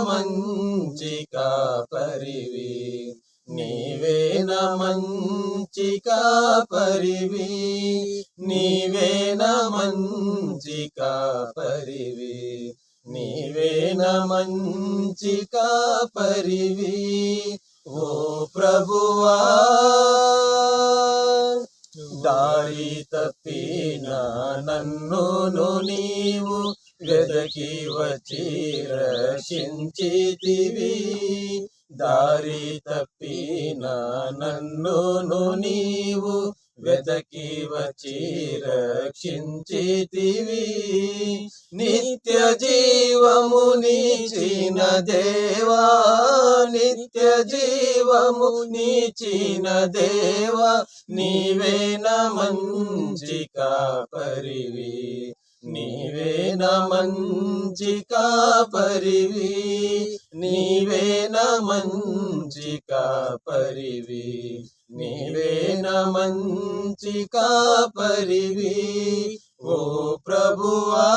మంచి కాపరివి, నీవేన మంచి కాపరివి, నీవేన మంచి కాపరివి, నీవేన మంచి కాపరివి. ఓ ప్రభువా, దారి తప్పిన నన్నును నీవు వెదకి వచ్చి రక్షించితివి. దారి తప్పిన నన్నును నీవు వెదకి వచ్చి రక్షించితివి. నిత్య జీవము నీచిన దేవా, నిత్య జీవము నీచిన దేవా, నీవేన మంచి కాపరివి, నీవేన మంచి కాపరివి, నీవేన మంచి కాపరివి, నీవేన మంచి కాపరివి. ఓ ప్రభువా,